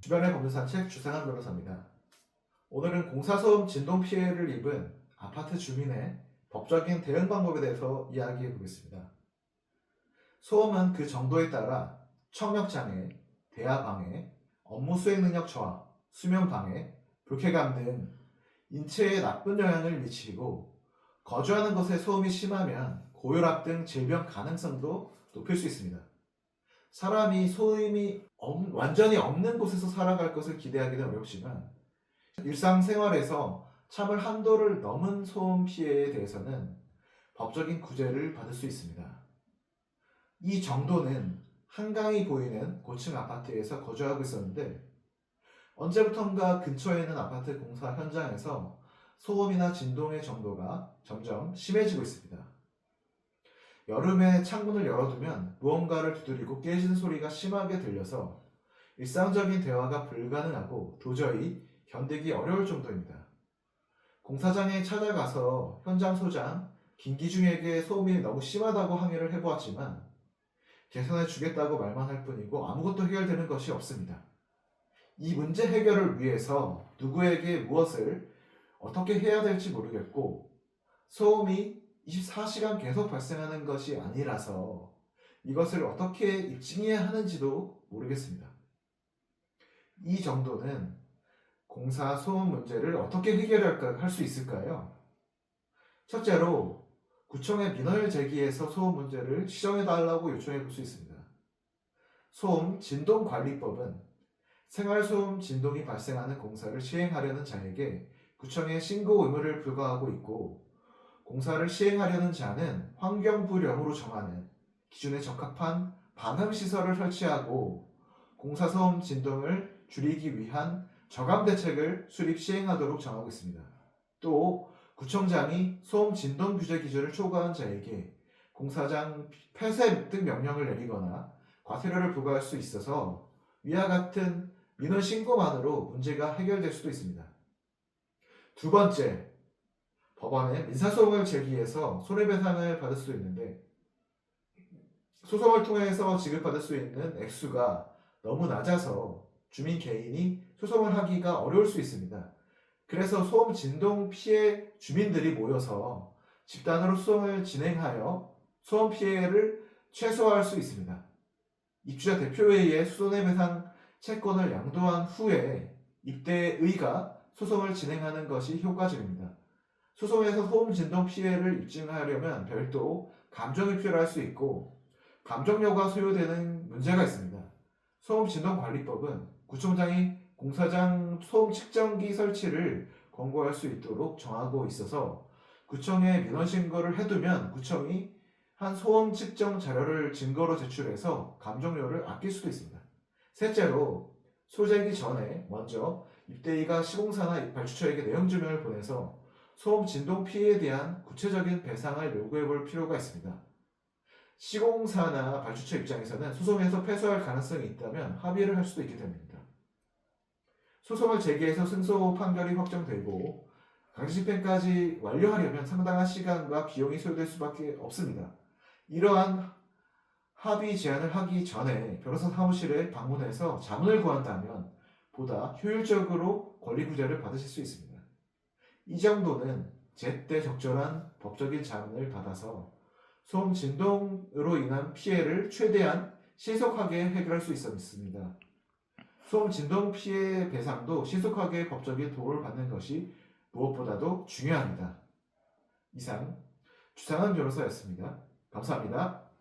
주변의 법률산책 주상한 변호사입니다. 오늘은 공사소음 진동 피해를 입은 아파트 주민의 법적인 대응 방법에 대해서 이야기해 보겠습니다. 소음은 그 정도에 따라 청력장애, 대화방해, 업무 수행 능력 저하, 수면방해, 불쾌감 등 인체에 나쁜 영향을 미치고 거주하는 곳에 소음이 심하면 고혈압 등 질병 가능성도 높일 수 있습니다. 사람이 소음이 완전히 없는 곳에서 살아갈 것을 기대하기는 어렵지만 일상생활에서 참을 한도를 넘은 소음 피해에 대해서는 법적인 구제를 받을 수 있습니다. 이 정도는 한강이 보이는 고층 아파트에서 거주하고 있었는데 언제부턴가 근처에 있는 아파트 공사 현장에서 소음이나 진동의 정도가 점점 심해지고 있습니다. 여름에 창문을 열어두면 무언가를 두드리고 깨지는 소리가 심하게 들려서 일상적인 대화가 불가능하고 도저히 견디기 어려울 정도입니다. 공사장에 찾아가서 현장 소장 김기중에게 소음이 너무 심하다고 항의를 해보았지만 개선해 주겠다고 말만 할 뿐이고 아무것도 해결되는 것이 없습니다. 이 문제 해결을 위해서 누구에게 무엇을 어떻게 해야 될지 모르겠고 소음이 24시간 계속 발생하는 것이 아니라서 이것을 어떻게 입증해야 하는지도 모르겠습니다. 이 정도는 공사 소음 문제를 어떻게 해결할 수 있을까요? 첫째로 구청에 민원을 제기해서 소음 문제를 시정해달라고 요청해 볼 수 있습니다. 소음 진동관리법은 생활소음 진동이 발생하는 공사를 시행하려는 자에게 구청에 신고 의무를 부과하고 있고 공사를 시행하려는 자는 환경부령으로 정하는 기준에 적합한 방음시설을 설치하고 공사소음 진동을 줄이기 위한 저감 대책을 수립 시행하도록 정하고 있습니다. 또 구청장이 소음 진동 규제 기준을 초과한 자에게 공사장 폐쇄 등 명령을 내리거나 과태료를 부과할 수 있어서 위와 같은 민원 신고만으로 문제가 해결될 수도 있습니다. 두 번째, 법원에 민사소송을 제기해서 손해배상을 받을 수 있는데 소송을 통해서 지급받을 수 있는 액수가 너무 낮아서 주민 개인이 소송을 하기가 어려울 수 있습니다. 그래서 소음 진동 피해 주민들이 모여서 집단으로 소송을 진행하여 소음 피해를 최소화할 수 있습니다. 입주자 대표회의에 손해배상 채권을 양도한 후에 입대의가 소송을 진행하는 것이 효과적입니다. 소송에서 소음 진동 피해를 입증하려면 별도 감정이 필요할 수 있고 감정료가 소요되는 문제가 있습니다. 소음 진동 관리법은 구청장이 공사장 소음 측정기 설치를 권고할 수 있도록 정하고 있어서 구청에 민원 신고를 해두면 구청이 한 소음 측정 자료를 증거로 제출해서 감정료를 아낄 수도 있습니다. 셋째로 소재기 전에 먼저 입대의가 시공사나 발주처에게 내용 증명을 보내서 소음 진동 피해에 대한 구체적인 배상을 요구해 볼 필요가 있습니다. 시공사나 발주처 입장에서는 소송에서 패소할 가능성이 있다면 합의를 할 수도 있게 됩니다. 소송을 제기해서 승소 판결이 확정되고 강제 집행까지 완료하려면 상당한 시간과 비용이 소요될 수밖에 없습니다. 이러한 합의 제안을 하기 전에 변호사 사무실에 방문해서 자문을 구한다면 보다 효율적으로 권리 구제를 받으실 수 있습니다. 이 정도는 제때 적절한 법적인 자문을 받아서 소음 진동으로 인한 피해를 최대한 신속하게 해결할 수 있습니다. 소음 진동 피해 배상도 신속하게 법적인 도움을 받는 것이 무엇보다도 중요합니다. 이상 주상한 변호사였습니다. 감사합니다.